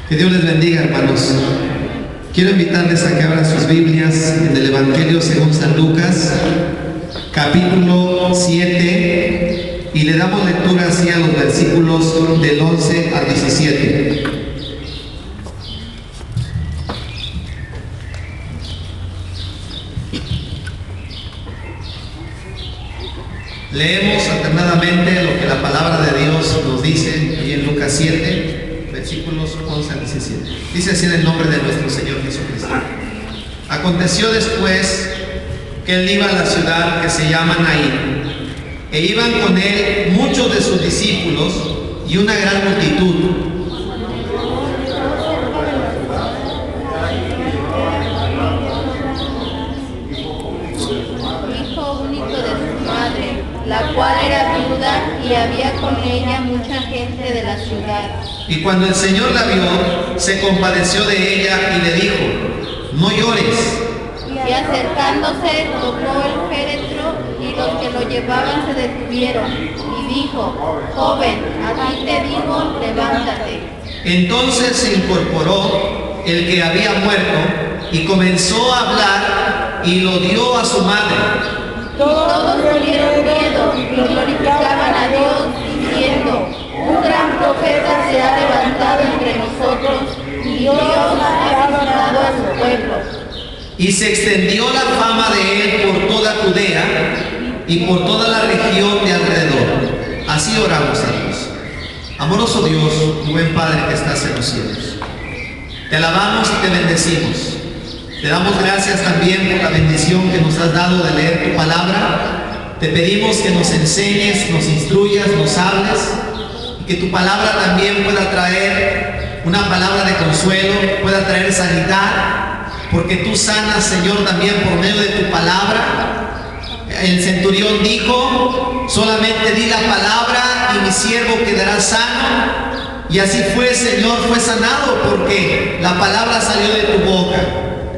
Que Dios les bendiga, hermanos. Quiero invitarles a que abran sus Biblias en el Evangelio según San Lucas, capítulo 7, y le damos lectura así a los versículos del 11 al 17. Leemos alternadamente lo que la palabra de Dios nos dice ahí en Lucas 7, versículos 11 al 17. Dice así en el nombre de nuestro Señor Jesucristo. Aconteció después que él iba a la ciudad que se llama Naín, e iban con él muchos de sus discípulos y una gran multitud. La cual era viuda y había con ella mucha gente de la ciudad. Y cuando el Señor la vio, se compadeció de ella y le dijo: no llores. Y acercándose, tocó el féretro, y los que lo llevaban se detuvieron. Y dijo: joven, a ti te digo, levántate. Entonces se incorporó el que había muerto y comenzó a hablar y lo dio a su madre. Todos tuvieron miedo y glorificaban a Dios, diciendo: un gran profeta se ha levantado entre nosotros, y Dios ha visitado a su pueblo. Y se extendió la fama de él por toda Judea y por toda la región de alrededor. Así oramos a Dios. Amoroso Dios y buen Padre que estás en los cielos, te alabamos y te bendecimos. Te damos gracias también por la bendición que nos has dado de leer tu palabra. Te pedimos que nos enseñes, nos instruyas, nos hables, y que tu palabra también pueda traer una palabra de consuelo, pueda traer sanidad, porque tú sanas, Señor, también por medio de tu palabra. El centurión dijo: solamente di la palabra y mi siervo quedará sano. Y así fue, Señor, fue sanado porque la palabra salió de tu boca.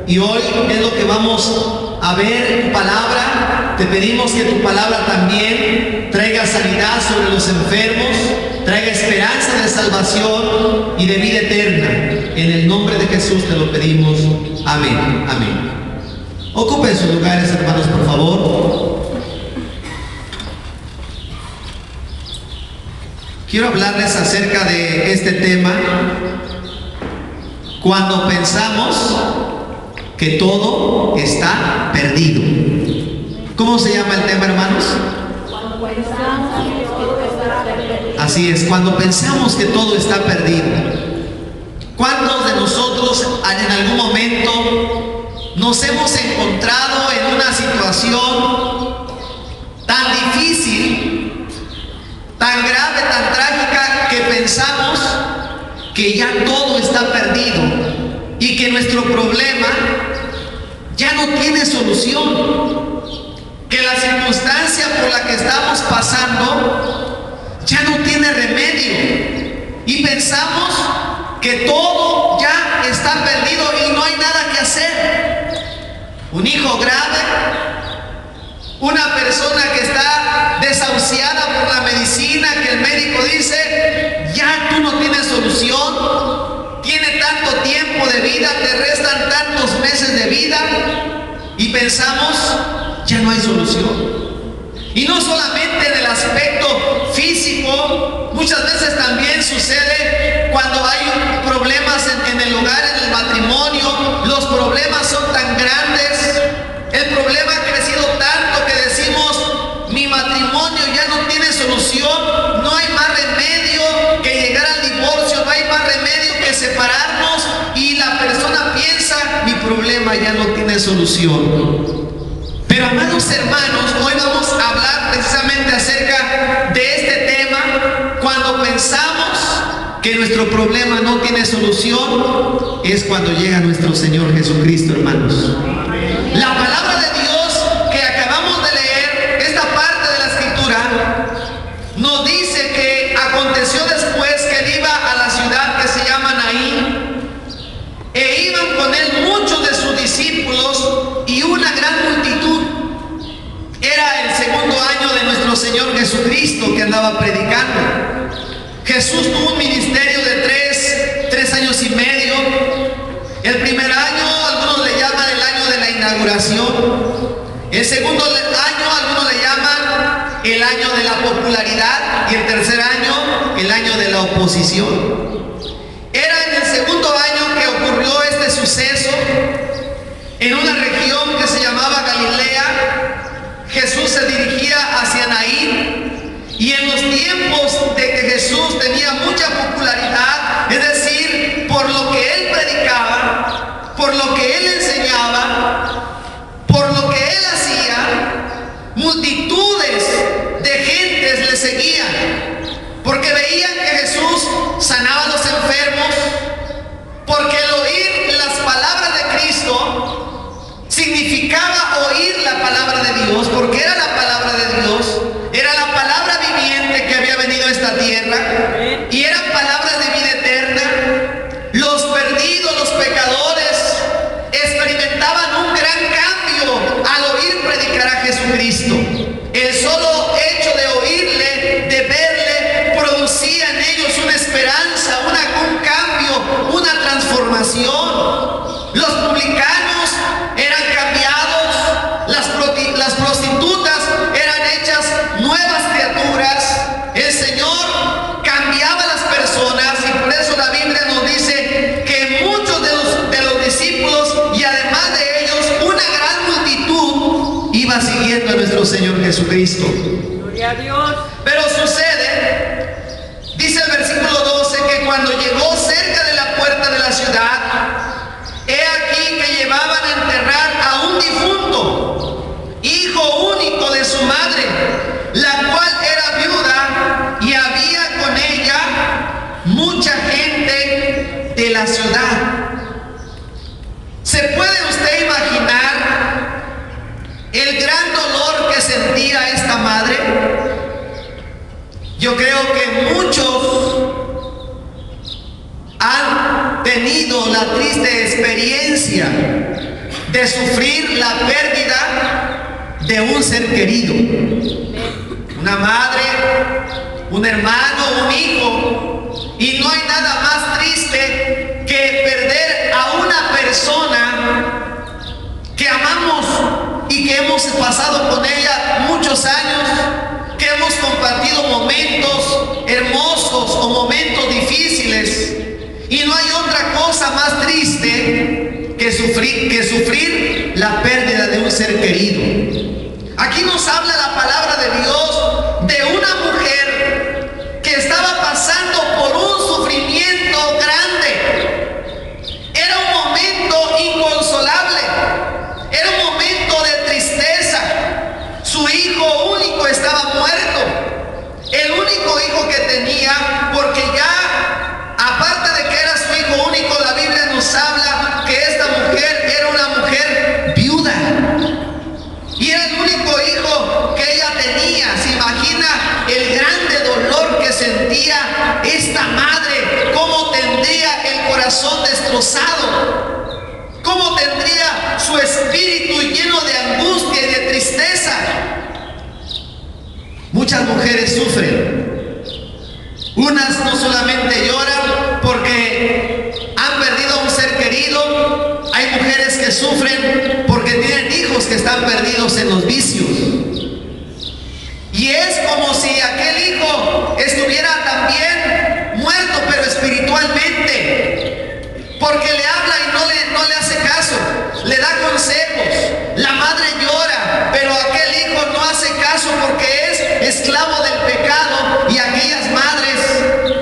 Y hoy es lo que vamos a ver, tu palabra. Te pedimos que tu palabra también traiga sanidad sobre los enfermos, traiga esperanza de salvación y de vida eterna. En el nombre de Jesús te lo pedimos. Amén. Amén. Ocupen sus lugares, hermanos, por favor. Quiero hablarles acerca de este tema: cuando pensamos que todo está perdido. ¿Cómo se llama el tema, hermanos? Así es, cuando pensamos que todo está perdido. ¿Cuántos de nosotros en algún momento nos hemos encontrado en una situación tan difícil, tan grave, tan trágica, que pensamos que ya todo está perdido y que nuestro problema ya no tiene solución, que la circunstancia por la que estamos pasando ya no tiene remedio, y pensamos que todo ya está perdido y no hay nada que hacer? Un hijo grave, una persona que está desahuciada por la medicina, que el médico dice: ya tú no tienes solución, tiene tanto tiempo de vida, te restan tantos meses de vida, y pensamos: ya no hay solución. Y no solamente en el aspecto físico, muchas veces también sucede cuando hay problemas en el hogar, en el matrimonio. Los problemas son tan grandes, el problema ha crecido tanto que decimos: mi matrimonio ya no tiene solución, no hay más remedio que llegar al divorcio, no hay más remedio que separarnos, y la persona piensa: mi problema ya no tiene solución. Pero, amados hermanos, hoy vamos a hablar precisamente acerca de este tema. Cuando pensamos que nuestro problema no tiene solución, es cuando llega nuestro Señor Jesucristo, hermanos. La palabra de Dios que acabamos de leer, esta parte de la escritura, nos dice que aconteció después que él iba a la ciudad que se llama Naín, e iban con él muchos de sus discípulos y una gran multitud. Era el segundo año de nuestro Señor Jesucristo que andaba predicando. Jesús tuvo un ministerio de tres años y medio. El primer año, algunos le llaman el año de la inauguración. El segundo año, algunos le llaman el año de la popularidad. Y el tercer año, el año de la oposición. Era en el segundo año que ocurrió este suceso en una región que se llamaba Galilea. Jesús se dirigía hacia Naín, y en los tiempos de que Jesús tenía mucha popularidad, es decir, por lo que él predicaba, por lo que él enseñaba, por lo que él hacía, multitudes de gentes le seguían, porque veían que Jesús sanaba a los enfermos, porque el oír las palabras de Cristo significaba oír la palabra de Dios, porque era la palabra de Dios, era la palabra viviente que había venido a esta tierra, y eran palabras de vida eterna. Los perdidos, los pecadores, experimentaban un gran cambio al oír predicar a Jesucristo. El solo hecho de oírle, de verle, producía en ellos una esperanza, un cambio, una transformación. Los publicanos eran cambiados, las prostitutas eran hechas nuevas criaturas. El Señor cambiaba a las personas, y por eso la Biblia nos dice que muchos de los discípulos, y además de ellos una gran multitud, iba siguiendo a nuestro Señor Jesucristo. Gloria a Dios. Pero sucede, dice el versículo 12, que cuando llegó cerca de la puerta de la ciudad, he aquí que llevaban a enterrar a un difunto, hijo único de su madre, la cual era viuda, y había con ella mucha gente de la ciudad. ¿Se puede usted imaginar el gran dolor que sentía esta madre? Yo creo que muchos han tenido la triste experiencia de sufrir la pérdida de un ser querido, una madre, un hermano, un hijo, y no hay nada más triste que perder a una persona que amamos y que hemos pasado con ella muchos años, que hemos compartido momentos hermosos o momentos difíciles. Y no hay otra cosa más triste que sufrir la pérdida de un ser querido. Aquí nos habla la palabra de Dios de una mujer que estaba pasando por un sufrimiento grande. Era un momento inconsolable, era un momento de tristeza. Su hijo único estaba muerto, el único hijo que tenía, porque ya, aparte de que era su hijo único, la Biblia nos habla que esta mujer era una mujer viuda, y era el único hijo que ella tenía. Se imagina el grande dolor que sentía esta madre, cómo tendría el corazón destrozado, cómo tendría su espíritu lleno de angustia y de tristeza. Muchas mujeres sufren. Unas no solamente lloran porque han perdido a un ser querido, hay mujeres que sufren porque tienen hijos que están perdidos en los vicios. Y es como si aquel hijo estuviera también muerto, pero espiritualmente, porque le habla y no le hace caso, le da consejos. La madre llora, pero aquel hijo no hace caso porque es esclavo del pecado. Y aquellas madres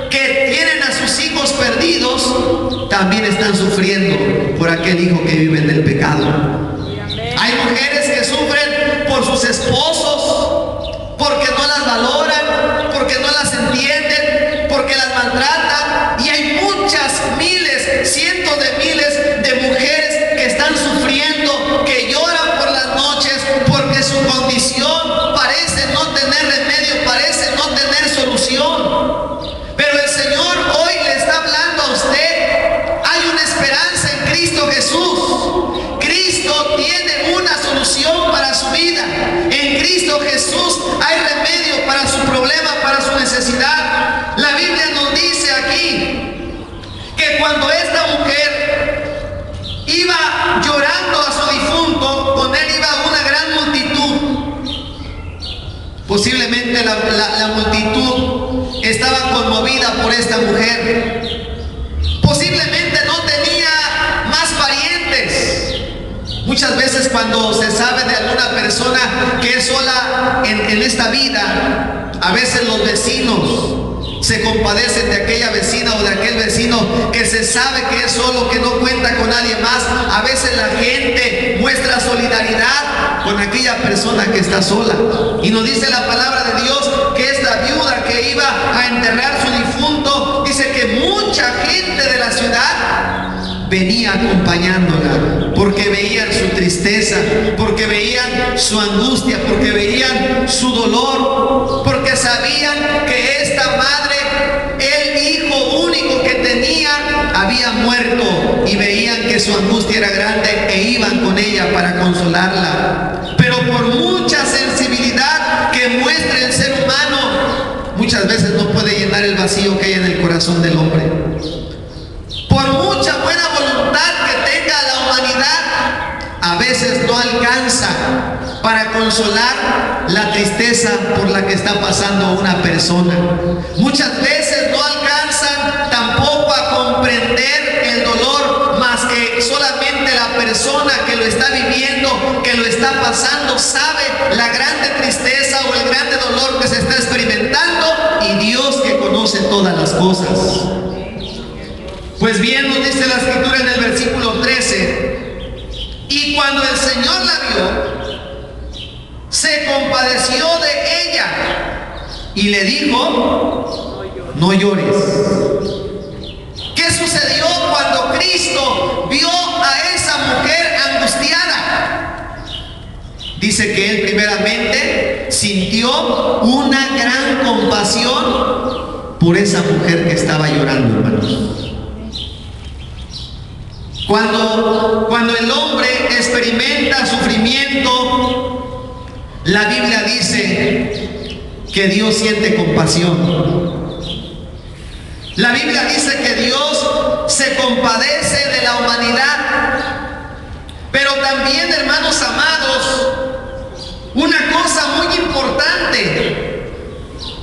que tienen a sus hijos perdidos también están sufriendo por aquel hijo que vive en el pecado. Hay mujeres que sufren por sus esposos, porque no las valoran, porque no las entienden, porque las maltratan. Y hay muchas, miles, cientos de miles de mujeres que están sufriendo, que lloran por las noches, porque su condición parece no tener remedio, parece no tener solución. Pero el Señor hoy le está hablando a usted. Hay una esperanza en Cristo Jesús. Cristo tiene una solución para su vida. En Cristo Jesús hay remedio para su problema, para su necesidad. La Biblia nos dice aquí que que cuando esta mujer iba llorando a su difunto, con él iba una gran multitud. Posiblemente la multitud estaba conmovida por esta mujer. Posiblemente no tenía más parientes. Muchas veces cuando se sabe de alguna persona que es sola en esta vida, a veces los vecinos se compadecen de aquella vecina o de aquel vecino que se sabe que es solo, que no cuenta con nadie más. A veces la gente muestra solidaridad con aquella persona que está sola. Y nos dice la palabra de Dios que esta viuda que iba a enterrar su difunto, dice que mucha gente de la ciudad venía acompañándola, porque veían su tristeza, porque veían su angustia, porque veían su dolor, porque sabían que esta madre, el hijo único que tenía, había muerto, y veían que su angustia era grande e iban con ella para consolarla. Pero por mucha sensibilidad que muestre el ser humano, muchas veces no puede llenar el vacío que hay en el corazón del hombre. Por mucha buena voluntad que tenga la humanidad, a veces no alcanza para consolar la tristeza por la que está pasando una persona. Muchas veces no alcanzan tampoco a comprender el dolor, más que solamente la persona que lo está viviendo, que lo está pasando, sabe la grande tristeza o el grande dolor que se está experimentando, y Dios, que conoce todas las cosas. Pues bien, nos dice la escritura en el versículo 13: y cuando el Señor la vio, se compadeció de ella y le dijo: no llores. ¿Qué sucedió cuando Cristo vio a esa mujer angustiada? Dice que él primeramente sintió una gran compasión por esa mujer que estaba llorando, hermanos. Cuando el hombre experimenta sufrimiento, la Biblia dice que Dios siente compasión. La Biblia dice que Dios se compadece de la humanidad. Pero también, hermanos amados, una cosa muy importante,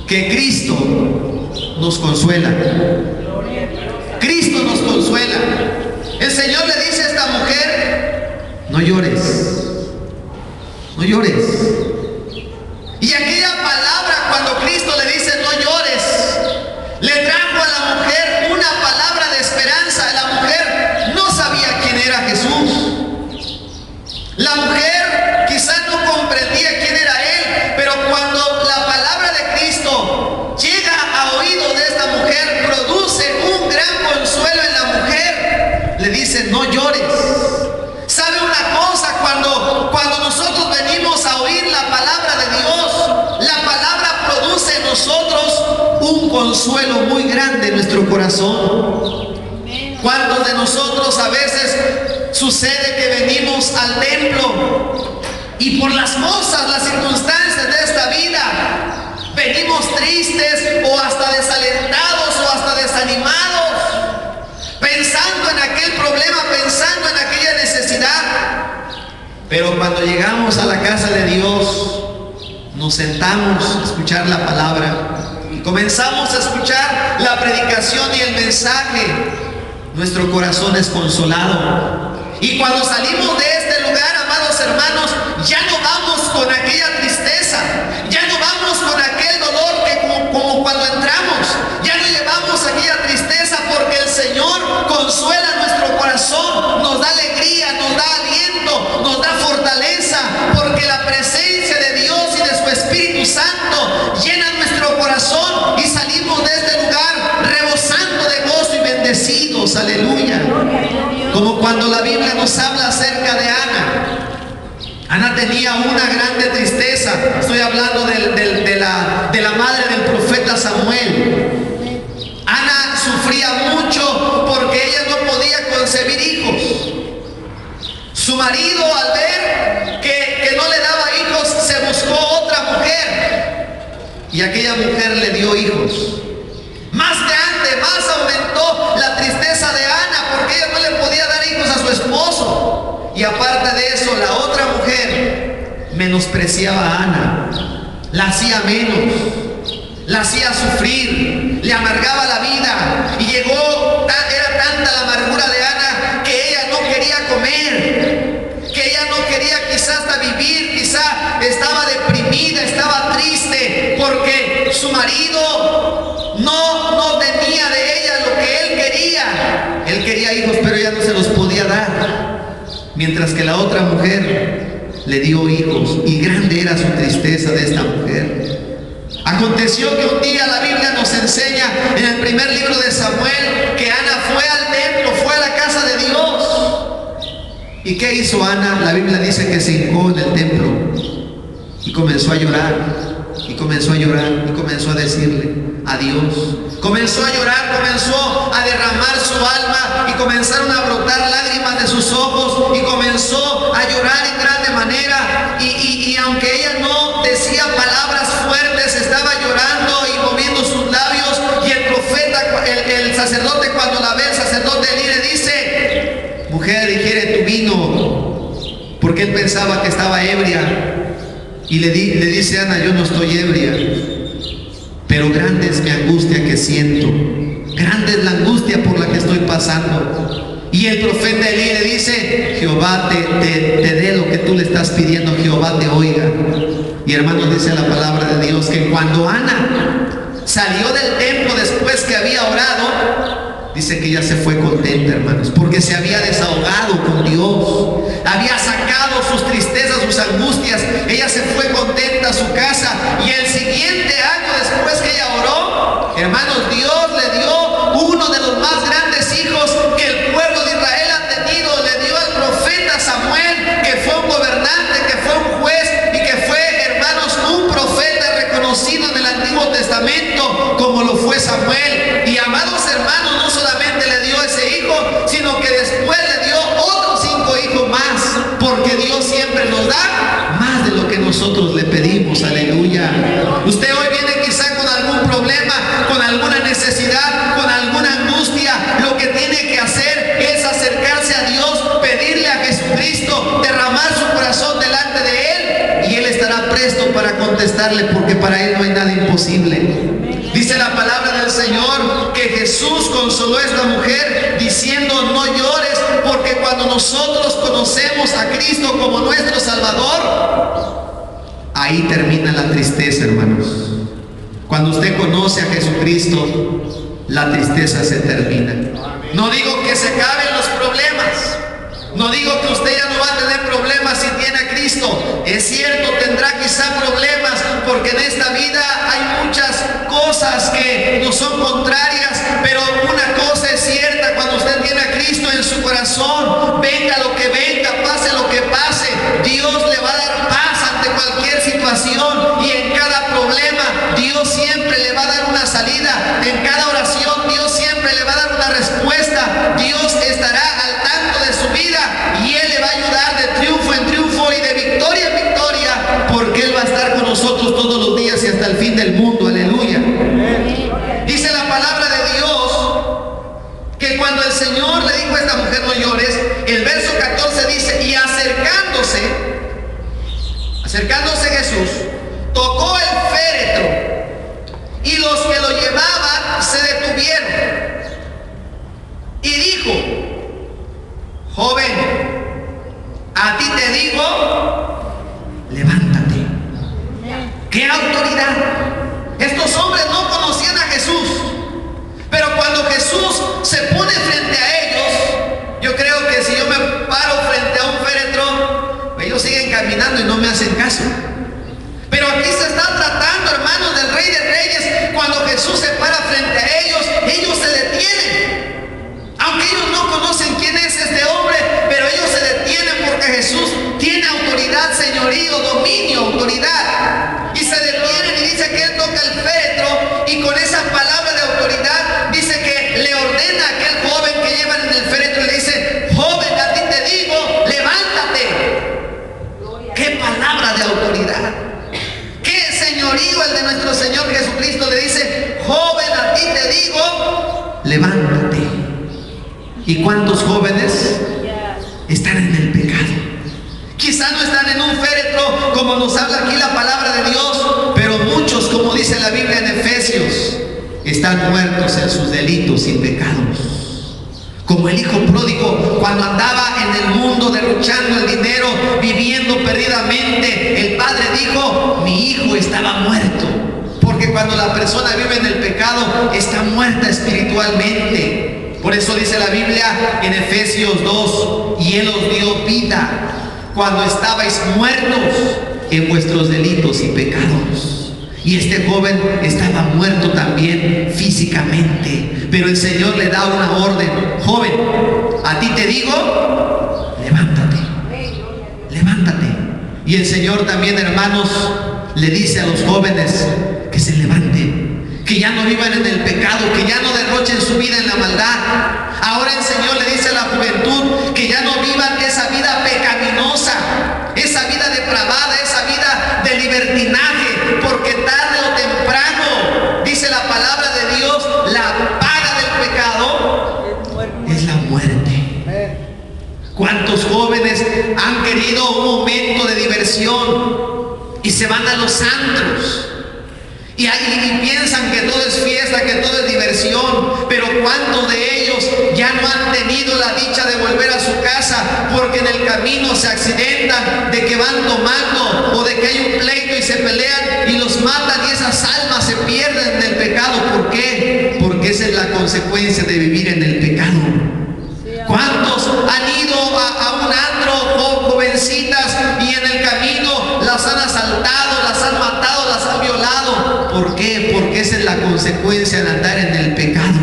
que Cristo nos consuela. Cristo nos consuela. El Señor le dice a esta mujer: no llores, no llores. Y aquella palabra, cuando Cristo le dice no llores, le trajo a la mujer una palabra de esperanza. La mujer no sabía quién era Jesús. La mujer quizás no comprendía quién era Él, pero cuando la palabra de Cristo llega a oído de esta mujer, produce un gran consuelo en la mujer. Le dice: no llores. ¿Sabe una cosa? Cuando nosotros venimos a oír la palabra de Dios, la palabra produce en nosotros un consuelo muy grande en nuestro corazón. ¿Cuántos de nosotros a veces sucede que venimos al templo y por las cosas, las circunstancias de esta vida, venimos tristes o hasta desalentados o hasta desanimados, pensando en aquel problema, pensando en aquella necesidad? Pero cuando llegamos a la casa de Dios, nos sentamos a escuchar la palabra y comenzamos a escuchar la predicación y el mensaje, nuestro corazón es consolado. Y cuando salimos de este lugar, amados hermanos, ya no vamos con aquella tristeza, ya no vamos con aquel dolor que como cuando entramos, ya no llevamos aquella tristeza, porque el Señor consuela nuestro corazón, nos da alegría, nos da aliento, nos da fortaleza, porque la presencia de Dios y de su Espíritu Santo llena nuestro corazón y salimos de este lugar rebosando de gozo y bendecidos. Aleluya. Como cuando la Biblia nos habla acerca de Ana. Ana tenía una grande tristeza. Estoy hablando de la madre del profeta Samuel. Ana sufría mucho porque ella no podía concebir hijos. Su marido, al ver que no le daba hijos, se buscó otra mujer, y aquella mujer le dio hijos. Más grande, más aumentó la tristeza de Y aparte de eso, la otra mujer menospreciaba a Ana, la hacía menos, la hacía sufrir, le amargaba la vida. Y era tanta la amargura de Ana que ella no quería comer, que ella no quería quizás hasta vivir, quizás estaba deprimida, estaba triste porque su marido no tenía de ella lo que él quería. Él quería hijos, pero ella no se los podía dar. Mientras que la otra mujer le dio hijos, y grande era su tristeza de esta mujer. Aconteció que un día la Biblia nos enseña en el primer libro de Samuel que Ana fue al templo, fue a la casa de Dios. ¿Y qué hizo Ana? La Biblia dice que se hincó en el templo y comenzó a llorar, y comenzó a llorar, y comenzó a decirle a Dios. Comenzó a llorar, comenzó a derramar su alma, y comenzaron a brotar lágrimas de sus ojos, y comenzó a llorar en grande manera. Y aunque ella no decía palabras fuertes, estaba llorando y moviendo sus labios. Y el profeta, el sacerdote, cuando la ve, el sacerdote le dice: mujer, digiere tu vino, porque él pensaba que estaba ebria. Y le dice Ana: yo no estoy ebria, pero grande es mi angustia que siento, grande es la angustia por la que estoy pasando. Y el profeta Elí le dice: Jehová te dé lo que tú le estás pidiendo, Jehová te oiga. Y hermanos, dice la palabra de Dios que cuando Ana salió del templo después que había orado, dice que ella se fue contenta, hermanos, porque se había desahogado con Dios, había sacado sus tristezas, sus angustias. Ella se fue contenta a su casa, y el siguiente año después que ella oró, hermanos, Dios le dio uno de los más grandes hijos que el pueblo de Israel ha tenido. Le dio al profeta Samuel, que fue un gobernante, que fue un juez, y que fue, hermanos, un profeta reconocido en el Antiguo Testamento como lo fue Samuel. Y amados hermanos, no solamente le dio ese hijo, sino que después le dio otros 5 hijos más, porque Dios siempre nos da más de lo que nosotros le pedimos. Aleluya. Usted hoy viene quizá con algún problema, con alguna necesidad, con alguna angustia. Lo que tiene que hacer es acercarse a Dios, pedirle a Jesucristo, derramar su corazón delante de Él, y Él estará presto para contestarle, porque para Él no hay nada imposible. Dice la palabra del Señor que Jesús consoló a esta mujer diciendo: no llores, porque cuando nosotros conocemos a Cristo como nuestro Salvador, ahí termina la tristeza, hermanos. Cuando usted conoce a Jesucristo, la tristeza se termina. No digo que se acaben los problemas, no digo que usted ya no va a tener problemas si tiene a Cristo. Es cierto, tendrá quizá problemas, porque en esta vida hay muchas cosas que nos son contrarias, pero una cosa es cierta: cuando usted tiene a Cristo en su corazón, venga lo que venga, pase lo que pase, Dios le va a dar paz ante cualquier situación, y en cada problema Dios siempre le va a dar una salida. En cada oración Dios siempre le va a dar una respuesta. Dios estará al tanto de su vida, y Él le va a ayudar de triunfo en triunfo y de victoria en victoria, porque Él va a estar con nosotros todos los días y hasta el fin del mundo. Aleluya. Dice la palabra de Dios que cuando el Señor le dijo a esta mujer: no llores, el verso 14 dice: y acercándose Jesús, tocó el féretro, y los que lo llevaban se detuvieron, y dijo: joven, a ti te digo, levántate. ¡Qué autoridad! Estos hombres no conocían a Jesús, pero cuando Jesús se pone frente a ellos, yo creo que si yo me paro frente a un féretro, ellos siguen caminando y no me hacen caso. Pero aquí se está tratando, hermanos, del Rey de Reyes. Cuando Jesús se para frente a ellos, ellos se detienen. Aunque ellos no conocen quién es este hombre, pero ellos se detienen porque Jesús tiene autoridad, señorío, dominio, autoridad. Y se detienen, y dice que Él toca el féretro, y con esa palabra de autoridad dice que le ordena a aquel joven que llevan en el féretro, y le dice: joven, a ti te digo, levántate. ¡Qué palabra de autoridad! ¡Qué señorío el de nuestro Señor Jesucristo! Le dice: joven, a ti te digo, levántate. ¿Y cuántos jóvenes están en el pecado. Quizá no están en un féretro como nos habla aquí la palabra de Dios, pero muchos, como dice la Biblia en Efesios, están muertos en sus delitos y pecados. Como el hijo pródigo, cuando andaba en el mundo derrochando el dinero, viviendo perdidamente, el padre dijo: mi hijo estaba muerto. Porque cuando la persona vive en el pecado, está muerta espiritualmente. Por eso dice la Biblia en Efesios 2: y Él os dio vida cuando estabais muertos en vuestros delitos y pecados. Y este joven estaba muerto también físicamente, pero el Señor le da una orden: joven, a ti te digo, levántate, levántate. Y el Señor también, hermanos, le dice a los jóvenes que se levanten, que ya no vivan en el pecado, que ya no derrochen su vida en la maldad. Ahora el Señor le dice a la juventud que ya no vivan esa vida pecaminosa, esa vida depravada, esa vida de libertinaje, porque tarde o temprano, dice la palabra de Dios, la paga del pecado es la muerte. ¿Cuántos jóvenes han querido un momento de diversión y se van a los antros? Y piensan que todo es fiesta, que todo es diversión, pero ¿cuántos de ellos ya no han tenido la dicha de volver a su casa porque en el camino se accidentan, de que van tomando o de que hay un pleito y se pelean y los matan y esas almas se pierden en el pecado? ¿Por qué? Porque esa es la consecuencia de vivir en el pecado. ¿Cuántos han ido a un antro, jovencitas, y en el camino las han asaltado, las han matado, las han violado? ¿Por qué? Porque esa es la consecuencia de andar en el pecado.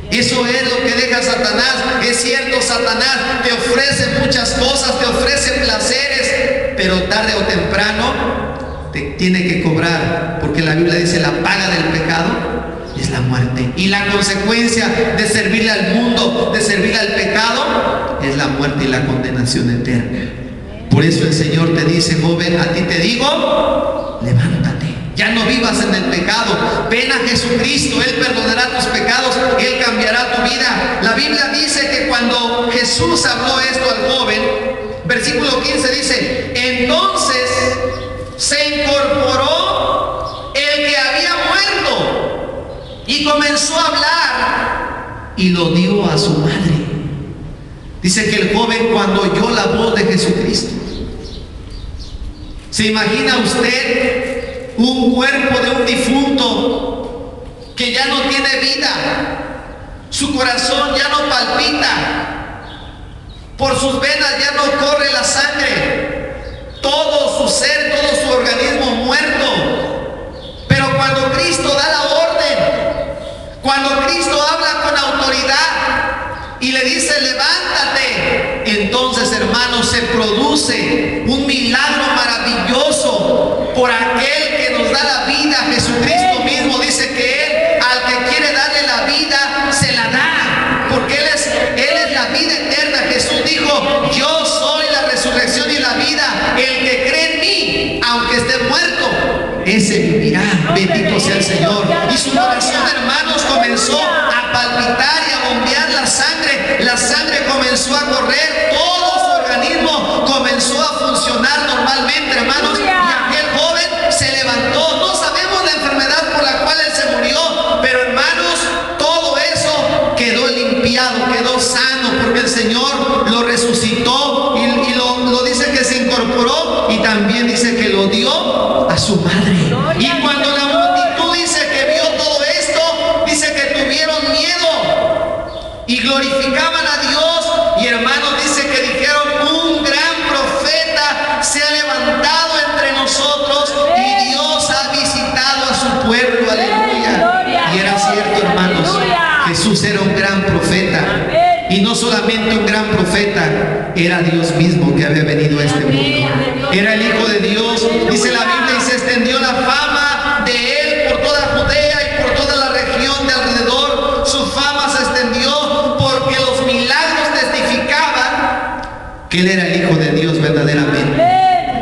Eso es lo que deja Satanás. Es cierto, Satanás te ofrece muchas cosas, te ofrece placeres, pero tarde o temprano te tiene que cobrar, porque la Biblia dice: la paga del pecado es la muerte. Y la consecuencia de servirle al mundo, de servirle al pecado, es la muerte y la condenación eterna. Por eso el Señor te dice: joven, a ti te digo, levántate. Ya no vivas en el pecado. Ven a Jesucristo, Él perdonará tus pecados, Él cambiará tu vida. La Biblia dice que cuando Jesús habló esto al joven, versículo 15 dice: entonces se incorporó el que había muerto y comenzó a hablar y lo dio a su madre. Dice que el joven, cuando oyó la voz de Jesucristo, ¿se imagina usted un cuerpo de un difunto que ya no tiene vida? Su corazón ya no palpita, por sus venas ya no corre la sangre, todo su ser, todo su organismo muerto. Pero cuando Cristo da la orden, cuando Cristo habla con autoridad y le dice: levántate, entonces, hermanos, se produce un milagro maravilloso por aquel que nos da la vida. Jesucristo mismo dice que Él, al que quiere darle la vida, se la da, porque Él es la vida eterna. Jesús dijo: yo soy la resurrección y la vida. El que cree en mí, aunque esté muerto, ese vivirá. Bendito sea el Señor. Y su corazón, hermanos, comenzó a palpitar y a bombear la sangre comenzó a correr, todo su organismo comenzó a funcionar normalmente, hermanos, y aquel joven se levantó. No sabemos la enfermedad por la cual él se murió, pero, hermanos, todo eso quedó limpiado, quedó sano, porque el Señor lo resucitó y lo dice que se incorporó, y también dice que lo dio a su madre. Y cuando la multitud dice que vio todo esto, dice que tuvieron miedo y glorificaban a Dios. Y, hermanos, dice que dijeron: un gran profeta se ha levantado entre nosotros y Dios ha visitado a su pueblo. Aleluya. Y era cierto, hermanos, Jesús era un gran profeta. Y no solamente un gran profeta, era Dios mismo que había venido a este mundo. Era el Hijo de Dios. Dice la Biblia: y se extendió la fama de Él por toda Judea y por toda la región de alrededor. Su fama se extendió porque los milagros testificaban que Él era el Hijo de Dios verdaderamente.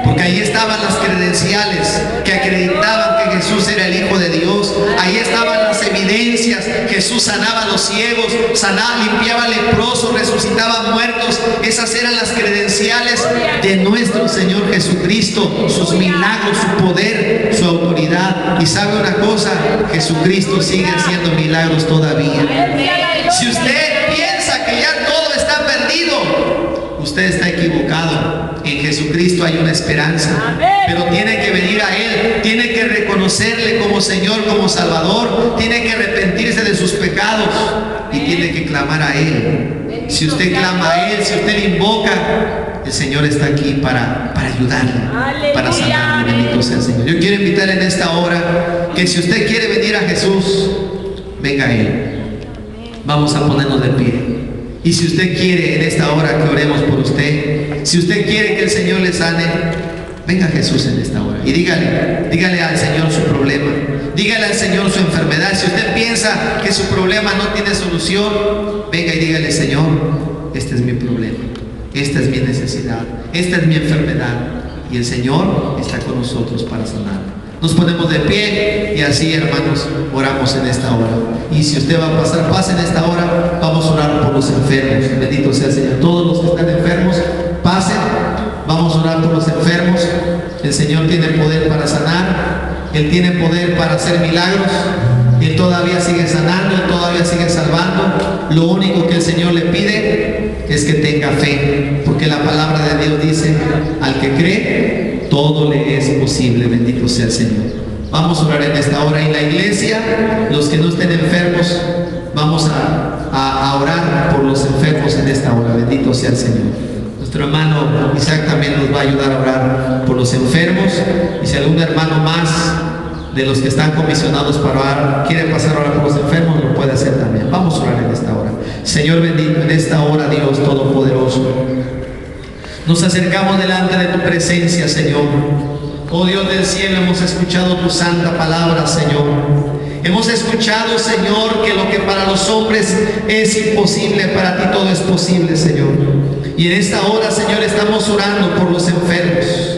Porque ahí estaban las credenciales que acreditaban que Jesús era el Hijo de Dios. Ahí estaban las evidencias. Jesús sanaba a los ciegos, limpiaba leprosos, resucitaba muertos. Esas eran las credenciales de nuestro Señor Jesucristo, sus milagros, su poder, su autoridad. Y sabe una cosa, Jesucristo sigue haciendo milagros todavía. Si usted piensa que ya todo está perdido, usted está equivocado. En Jesucristo hay una esperanza, pero tiene que venir a Él, tiene que reconocerle como Señor, como Salvador, tiene que arrepentirse de sus pecados y tiene que clamar a Él. Si usted clama a Él, si usted le invoca, el Señor está aquí para ayudarle, para sanarle. Bendito sea el Señor. Yo quiero invitarle en esta hora que si usted quiere venir a Jesús, venga a Él. Vamos a ponernos de pie. Y si usted quiere en esta hora que oremos por usted, si usted quiere que el Señor le sane, venga a Jesús en esta hora y dígale al Señor su problema, dígale al Señor su enfermedad. Si usted piensa que su problema no tiene solución, venga y dígale: Señor, este es mi problema, esta es mi necesidad, esta es mi enfermedad, y el Señor está con nosotros para sanar. Nos ponemos de pie y así, hermanos, oramos en esta hora. Y si usted va a pasar, pase en esta hora. Vamos a orar por los enfermos. Bendito sea el Señor. Todos los que están enfermos, pasen. Vamos a orar por los enfermos. El Señor tiene poder para sanar. Él tiene poder para hacer milagros. Él todavía sigue sanando, Él todavía sigue salvando. Lo único que el Señor le pide es que tenga fe, porque la palabra de Dios dice: al que cree, todo le es posible. Bendito sea el Señor. Vamos a orar en esta hora. En la iglesia, los que no estén enfermos, vamos a orar por los enfermos en esta hora. Bendito sea el Señor. Nuestro hermano Isaac también nos va a ayudar a orar por los enfermos. Y si algún hermano más de los que están comisionados para orar quiere pasar a orar por los enfermos, lo puede hacer también. Vamos a orar en esta hora. Señor bendito, en esta hora, Dios Todopoderoso, nos acercamos delante de tu presencia, Señor. Oh Dios del cielo, hemos escuchado tu santa palabra, Señor. Hemos escuchado, Señor, que lo que para los hombres es imposible, para ti todo es posible, Señor. Y en esta hora, Señor, estamos orando por los enfermos.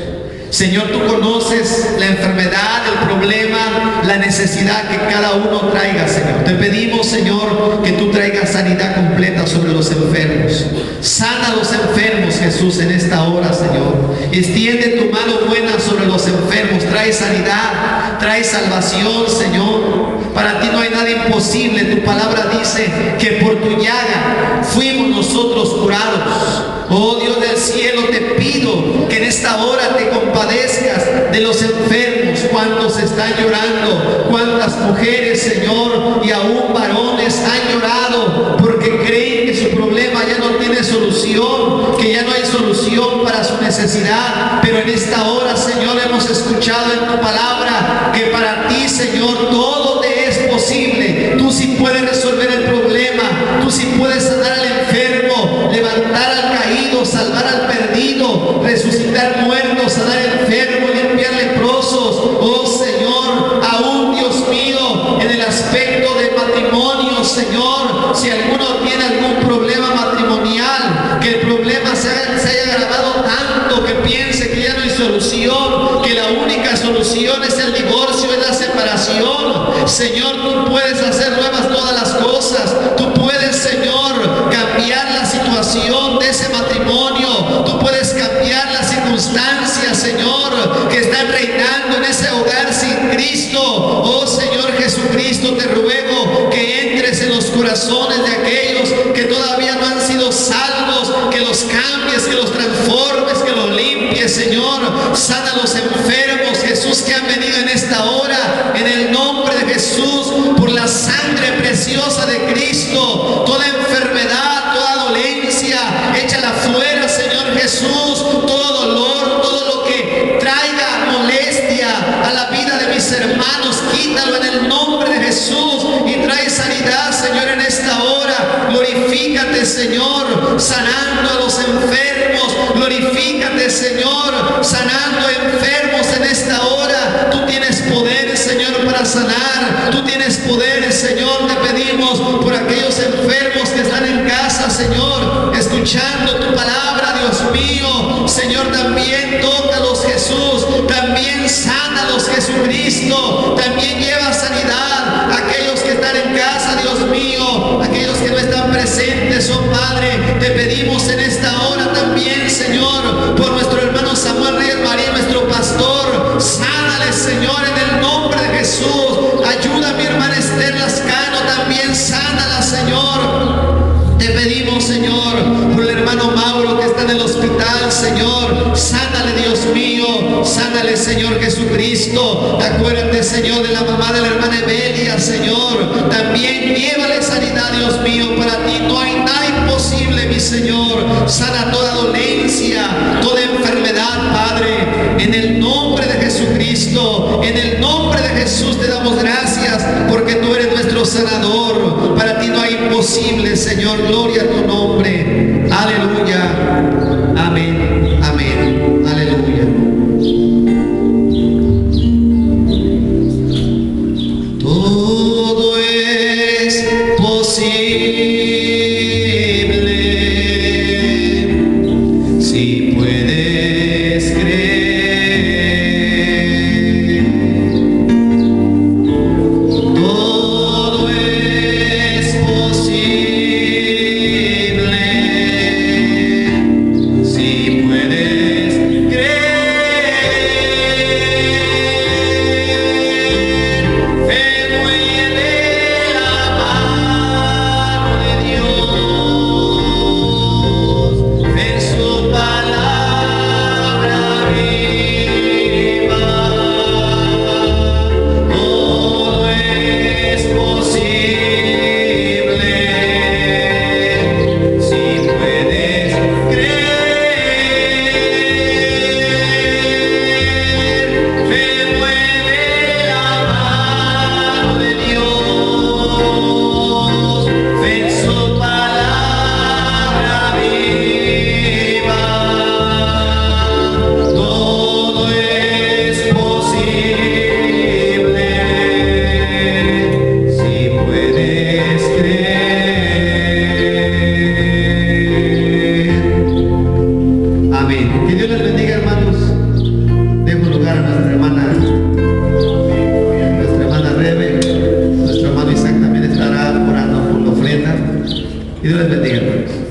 Señor, tú conoces la enfermedad, el problema, la necesidad que cada uno traiga, Señor. Te pedimos, Señor, que tú traigas sanidad completa sobre los enfermos. Sana a los enfermos, Jesús, en esta hora, Señor. Extiende tu mano buena sobre los enfermos. Trae sanidad, trae salvación, Señor. Para ti no hay nada imposible. Tu palabra dice que por tu llaga fuimos nosotros curados. Oh Dios del cielo, te pido que en esta hora te compadezcas de los enfermos. Cuántos están llorando, cuántas mujeres, Señor, y aún varones han llorado porque creen que su problema ya no tiene solución, que ya no hay solución para su necesidad. Pero en esta hora, Señor, hemos escuchado en tu palabra que para ti, Señor, todo te es posible. Tú sí puedes resolver el problema, tú sí puedes sanar al enfermo, levantar al caído, salvar al perdido, resucitar muertos, sanar enfermos, limpiar leprosos. Oh Señor, aún Dios mío, en el aspecto del matrimonio, Señor, si alguno tiene algún problema matrimonial, que el problema se haya agravado tanto que piense que ya no hay solución, que la única solución es el divorcio, es la separación. Señor, tú puedes hacer nuevas todas las cosas. Tú puedes, Señor, cambiar la situación de ese matrimonio. Tú puedes cambiar las circunstancias, Señor, que están reinando en ese hogar sin Cristo. Oh Señor Jesucristo, te ruego que entres en los corazones de aquellos que todavía no han sido salvos, que los cambies, que los transformes, que los limpies, Señor. Sana a los enfermos, Jesús, que han venido en esta hora, en el nombre de Jesús, por la sangre preciosa de Cristo. Toda enfermedad, toda dolencia, échala fuera, Señor Jesús. Todo dolor, todo lo que traiga molestia a la vida de mis hermanos, quítalo en el nombre de Jesús y trae sanidad, Señor, en esta hora. Glorifícate, Señor, sanando a los enfermos. Glorifícate, Señor, sanando enfermos en esta hora. Tú tienes poder, Señor, para sanar. Tú tienes poder, Señor. Te pedimos por aquellos enfermos que están en casa, Señor, escuchando tu palabra, Dios mío. Señor, también tócalos, Jesús. También sánalos, Jesucristo. También lleva sanidad a aquellos que están en casa, Dios mío. Señor. Sánale, Dios mío. Sánale, Señor Jesucristo. Acuérdate, Señor, de la mamá de la hermana Evelia, Señor. También llévale sanidad, Dios mío. Para ti no hay nada imposible, mi Señor. Sana toda dolencia, toda enfermedad, Padre. En el nombre de Jesucristo, en el nombre de Jesús te damos gracias porque tú eres nuestro sanador. Para ti no hay imposible, Señor. Gloria a tu nombre. Aleluya. Amén. Amén. Aleluya. Todo es posible si puedes creer. Todo es posible si puedes creer. Fe mueve la mano de Dios, en su palabra viva. Todo es posible si puedes creer. Fe mueve la mano de Dios, en su palabra viva. Todo es posible si puedes creer. Amén. Que Dios les bendiga, hermanos. Dejo lugar a nuestra hermana Rebe. Nuestro hermano Isaac también estará orando por la ofrenda. Que Dios les bendiga, hermanos.